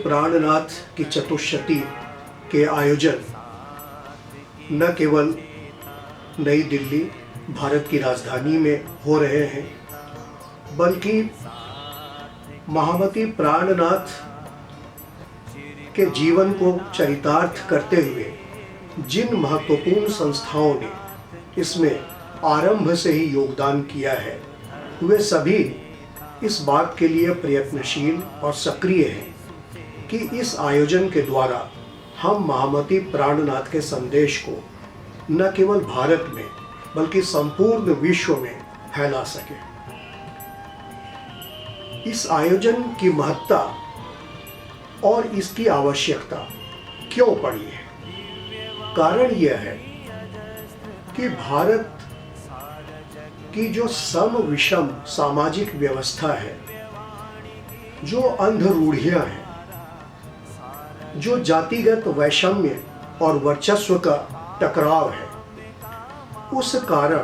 प्राणनाथ की चतुष्शती के आयोजन न केवल नई दिल्ली भारत की राजधानी में हो रहे हैं, बल्कि महामती प्राणनाथ के जीवन को चरितार्थ करते हुए जिन महत्वपूर्ण संस्थाओं ने इसमें आरंभ से ही योगदान किया है, वे सभी इस बात के लिए प्रयत्नशील और सक्रिय हैं कि इस आयोजन के द्वारा हम महामती प्राणनाथ के संदेश को न केवल भारत में बल्कि संपूर्ण विश्व में फैला सके। इस आयोजन की महत्ता और इसकी आवश्यकता क्यों पड़ी है? कारण यह है कि भारत की जो सम विषम सामाजिक व्यवस्था है, जो अंध रूढ़ियां हैं, जो जातिगत वैषम्य और वर्चस्व का टकराव है, उस कारण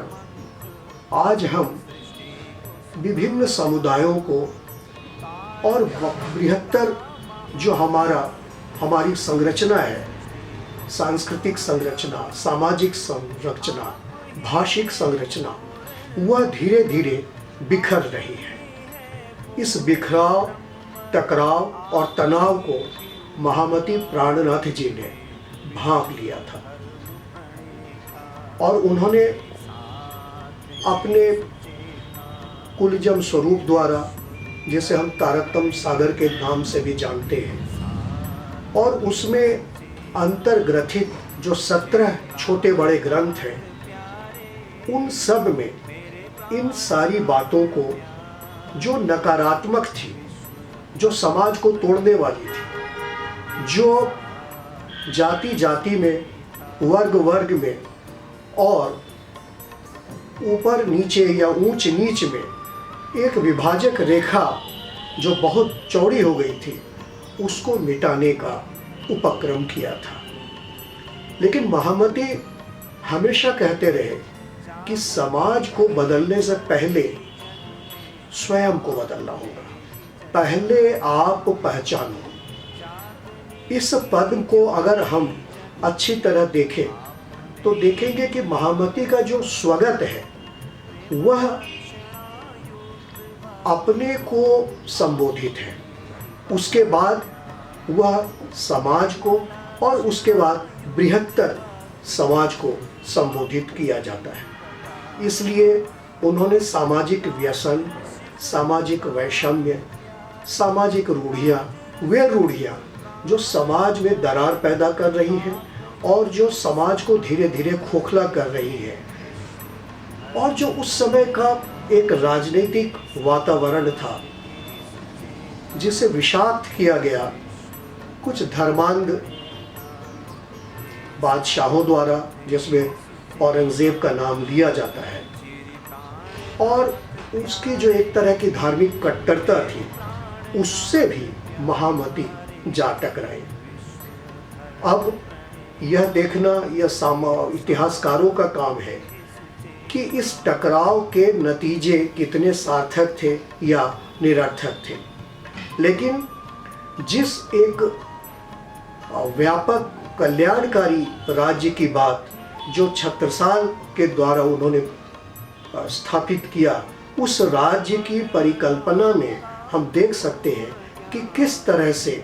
आज हम विभिन्न समुदायों को और बृहत्तर जो हमारी संरचना है, सांस्कृतिक संरचना, सामाजिक संरचना, भाषिक संरचना, वह धीरे धीरे बिखर रही है। इस बिखराव, टकराव और तनाव को महामती प्राणनाथ जी ने भांप लिया था और उन्होंने अपने कुलजम स्वरूप द्वारा, जिसे हम तारतम सागर के नाम से भी जानते हैं, और उसमें अंतर्ग्रथित जो 17 छोटे बड़े ग्रंथ हैं, उन सब में इन सारी बातों को, जो नकारात्मक थी, जो समाज को तोड़ने वाली थी, जो जाति जाति में, वर्ग वर्ग में और ऊपर नीचे या ऊंच नीच में एक विभाजक रेखा जो बहुत चौड़ी हो गई थी, उसको मिटाने का उपक्रम किया था। लेकिन महामती हमेशा कहते रहे कि समाज को बदलने से पहले स्वयं को बदलना होगा, पहले आप पहचानो। इस पद को अगर हम अच्छी तरह देखें तो देखेंगे कि महामती का जो स्वगत है वह अपने को संबोधित है, उसके बाद वह समाज को और उसके बाद बृहत्तर समाज को संबोधित किया जाता है। इसलिए उन्होंने सामाजिक व्यसन, सामाजिक वैषम्य, सामाजिक रूढ़ियाँ, वे रूढ़ियाँ जो समाज में दरार पैदा कर रही हैं और जो समाज को धीरे धीरे खोखला कर रही है, और जो उस समय का एक राजनीतिक वातावरण था जिसे विषाक्त किया गया कुछ धर्मांध बादशाहों द्वारा, जिसमें औरंगजेब का नाम लिया जाता है, और उसकी जो एक तरह की धार्मिक कट्टरता थी, उससे भी महामती जा टकराई। अब यह देखना इतिहासकारों का काम है कि इस टकराव के नतीजे कितने सार्थक थे या निरर्थक थे। लेकिन जिस एक व्यापक कल्याणकारी राज्य की बात जो छत्रसाल के द्वारा उन्होंने स्थापित किया, उस राज्य की परिकल्पना में हम देख सकते हैं कि किस तरह से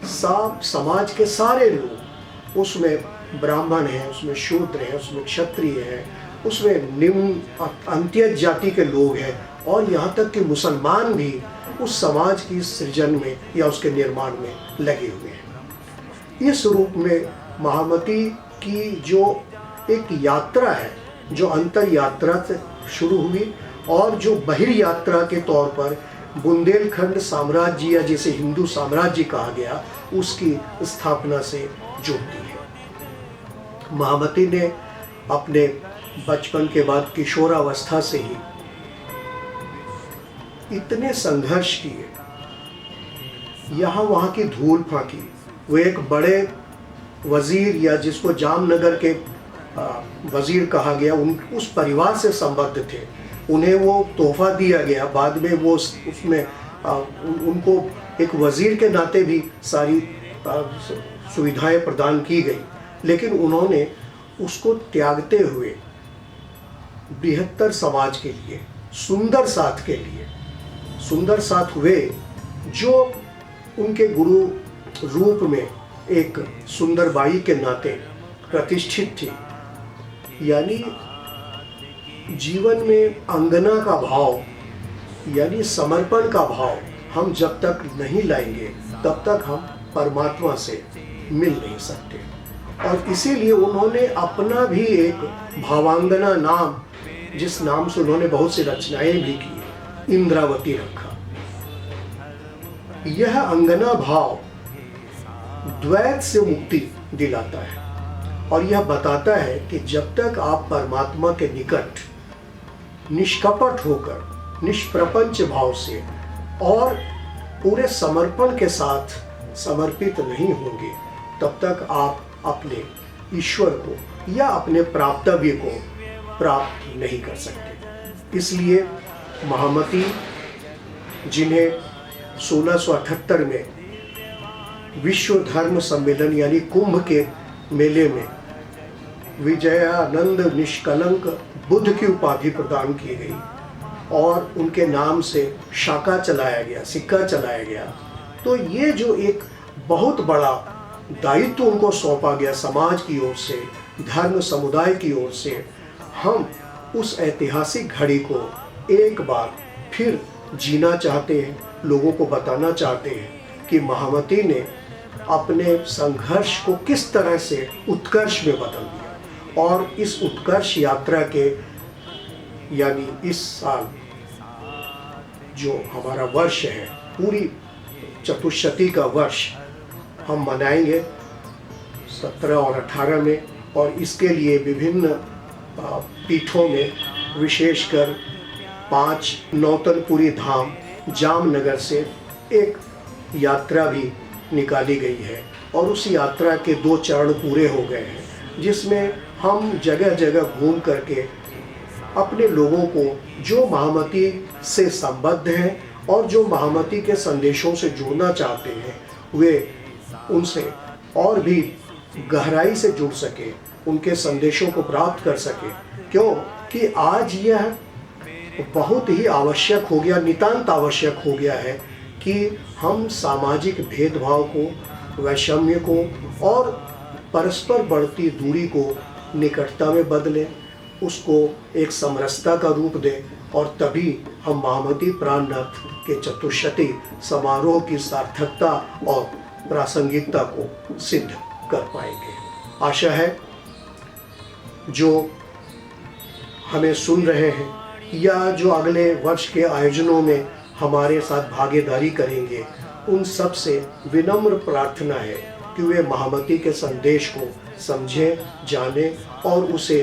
समाज के सारे लोग, उसमें ब्राह्मण हैं, उसमें शूद्र हैं, उसमें क्षत्रिय हैं, उसमें निम्न अंत्य जाति के लोग हैं, और यहाँ तक कि मुसलमान भी उस समाज की सृजन में या उसके निर्माण में लगे हुए हैं। इस रूप में महामती की जो एक यात्रा है, जो अंतर यात्रा से शुरू हुई और जो बहिर्यात्रा के तौर पर बुंदेलखंड साम्राज्य या जिसे हिंदू साम्राज्य कहा गया, उसकी स्थापना से जुड़ती है। महामती ने अपने बचपन के बाद किशोरावस्था से ही इतने संघर्ष किए, यहाँ वहाँ की धूल फांकी। वो एक बड़े वजीर, या जिसको जामनगर के वजीर कहा गया, उस परिवार से संबद्ध थे। उन्हें वो तोहफा दिया गया, बाद में वो उसमें उनको एक वज़ीर के नाते भी सारी सुविधाएं प्रदान की गई, लेकिन उन्होंने उसको त्यागते हुए बृहत्तर समाज के लिए, सुंदर साथ के लिए, सुंदर साथ हुए जो उनके गुरु रूप में एक सुंदर बाई के नाते प्रतिष्ठित थी। यानी जीवन में अंगना का भाव यानी समर्पण का भाव हम जब तक नहीं लाएंगे तब तक हम परमात्मा से मिल नहीं सकते। और इसीलिए उन्होंने अपना भी एक भावांगना नाम, जिस नाम से उन्होंने बहुत सी रचनाएं भी की, इंद्रावती रखा। यह अंगना भाव द्वैत से मुक्ति दिलाता है और यह बताता है कि जब तक आप परमात्मा के निकट निष्कपट होकर, निष्प्रपंच भाव से और पूरे समर्पण के साथ समर्पित नहीं होंगे, तब तक आप अपने ईश्वर को या अपने प्राप्तव्य को प्राप्त नहीं कर सकते। इसलिए महामती, जिन्हें 1678 में विश्व धर्म सम्मेलन यानी कुंभ के मेले में विजयानंद निष्कलंक बुद्ध की उपाधि प्रदान की गई और उनके नाम से शाखा चलाया गया, सिक्का चलाया गया, तो ये जो एक बहुत बड़ा दायित्व उनको सौंपा गया समाज की ओर से, धर्म समुदाय की ओर से, हम उस ऐतिहासिक घड़ी को एक बार फिर जीना चाहते हैं, लोगों को बताना चाहते हैं कि महामती ने अपने संघर्ष को किस तरह से उत्कर्ष में बदल दिया। और इस उत्कर्ष यात्रा के यानी इस साल जो हमारा वर्ष है, पूरी चतुष्शती का वर्ष हम मनाएंगे 17 और 18 में, और इसके लिए विभिन्न पीठों में, विशेषकर 5 नौतनपुरी धाम जामनगर से एक यात्रा भी निकाली गई है और उस यात्रा के 2 चरण पूरे हो गए हैं, जिसमें हम जगह जगह घूम करके अपने लोगों को जो महामती से संबद्ध हैं और जो महामती के संदेशों से जुड़ना चाहते हैं, वे उनसे और भी गहराई से जुड़ सके, उनके संदेशों को प्राप्त कर सके। क्यों कि आज यह बहुत ही आवश्यक हो गया, नितांत आवश्यक हो गया है कि हम सामाजिक भेदभाव को, वैषम्य को और परस्पर बढ़ती दूरी को निकटता में बदलें, उसको एक समरसता का रूप दें, और तभी हम महामती प्राणनाथ के चतुष्शती समारोह की सार्थकता और प्रासंगिकता को सिद्ध कर पाएंगे। आशा है जो हमें सुन रहे हैं या जो अगले वर्ष के आयोजनों में हमारे साथ भागीदारी करेंगे, उन सब से विनम्र प्रार्थना है कि वे महामती के संदेश को समझें, जानें और उसे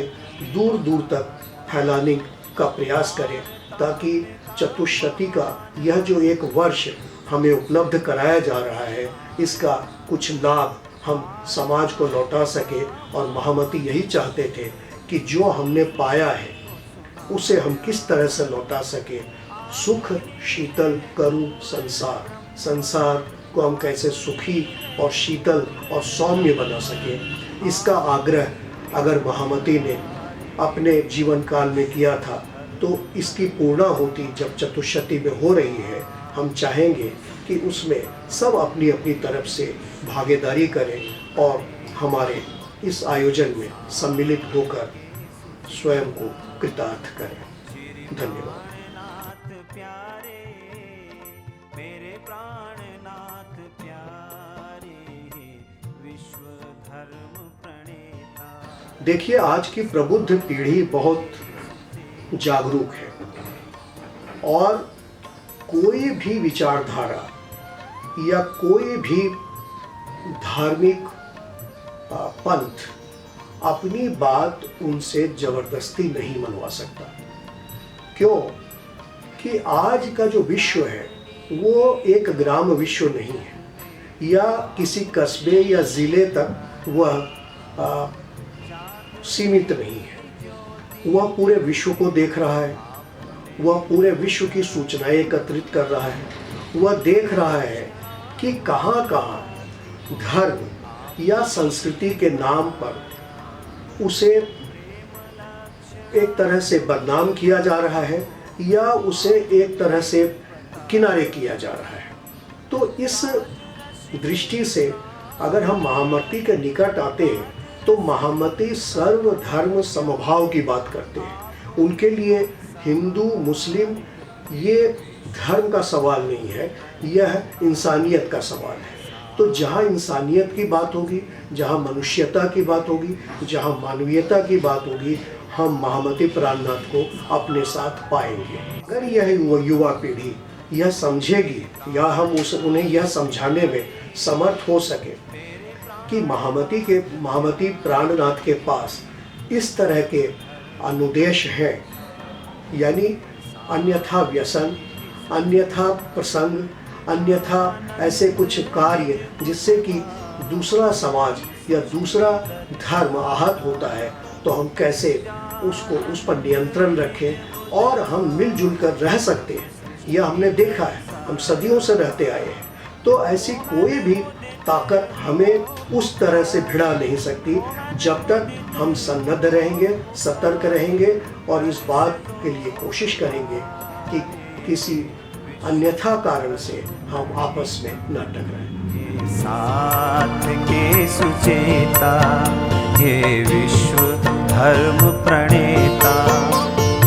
दूर दूर तक फैलाने का प्रयास करें, ताकि चतुष्शती का यह जो एक वर्ष हमें उपलब्ध कराया जा रहा है, इसका कुछ लाभ हम समाज को लौटा सके। और महामती यही चाहते थे कि जो हमने पाया है उसे हम किस तरह से लौटा सके। सुख शीतल करु संसार, संसार को हम कैसे सुखी और शीतल और सौम्य बना सके, इसका आग्रह अगर महामती ने अपने जीवन काल में किया था तो इसकी पूर्णाहुति जब चतुष्शती में हो रही है, हम चाहेंगे कि उसमें सब अपनी अपनी तरफ से भागीदारी करें और हमारे इस आयोजन में सम्मिलित होकर स्वयं को कृतार्थ करें। धन्यवाद। देखिए, आज की प्रबुद्ध पीढ़ी बहुत जागरूक है और कोई भी विचारधारा या कोई भी धार्मिक पंथ अपनी बात उनसे जबरदस्ती नहीं मनवा सकता। क्यों कि आज का जो विश्व है वो एक ग्राम विश्व नहीं है या किसी कस्बे या ज़िले तक वह सीमित नहीं है। वह पूरे विश्व को देख रहा है, वह पूरे विश्व की सूचनाएं एकत्रित कर रहा है, वह देख रहा है कि कहाँ कहाँ धर्म या संस्कृति के नाम पर उसे एक तरह से बदनाम किया जा रहा है या उसे एक तरह से किनारे किया जा रहा है। तो इस दृष्टि से अगर हम महामती के निकट आते हैं तो महामती सर्वधर्म समभाव की बात करते हैं। उनके लिए हिंदू मुस्लिम ये धर्म का सवाल नहीं है, यह इंसानियत का सवाल है। तो जहाँ इंसानियत की बात होगी, जहाँ मनुष्यता की बात होगी, जहाँ मानवीयता की बात होगी, हम महामती प्राणनाथ को अपने साथ पाएंगे। अगर यह युवा पीढ़ी यह समझेगी या हम उन्हें यह समझाने में समर्थ हो सके कि महामती प्राणनाथ के पास इस तरह के अनुदेश हैं, यानी अन्यथा व्यसन, अन्यथा प्रसंग, अन्यथा ऐसे कुछ कार्य जिससे कि दूसरा समाज या दूसरा धर्म आहत होता है, तो हम कैसे उस पर नियंत्रण रखें और हम मिलजुल कर रह सकते हैं। यह हमने देखा है, हम सदियों से रहते आए हैं। तो ऐसी कोई भी ताकत हमें उस तरह से भिड़ा नहीं सकती जब तक हम सन्नद्ध रहेंगे, सतर्क रहेंगे और इस बात के लिए कोशिश करेंगे कि किसी अन्यथा कारण से हम आपस में न टकराएं। साथ के सुचेता ये विश्व धर्म प्रणेता,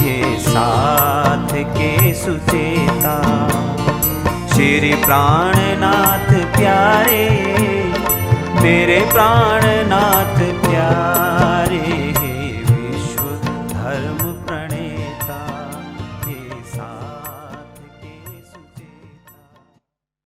ये साथ के सुचेता श्री प्राणनाथ प्यारे, मेरे प्राणनाथ प्यारे, विश्व धर्म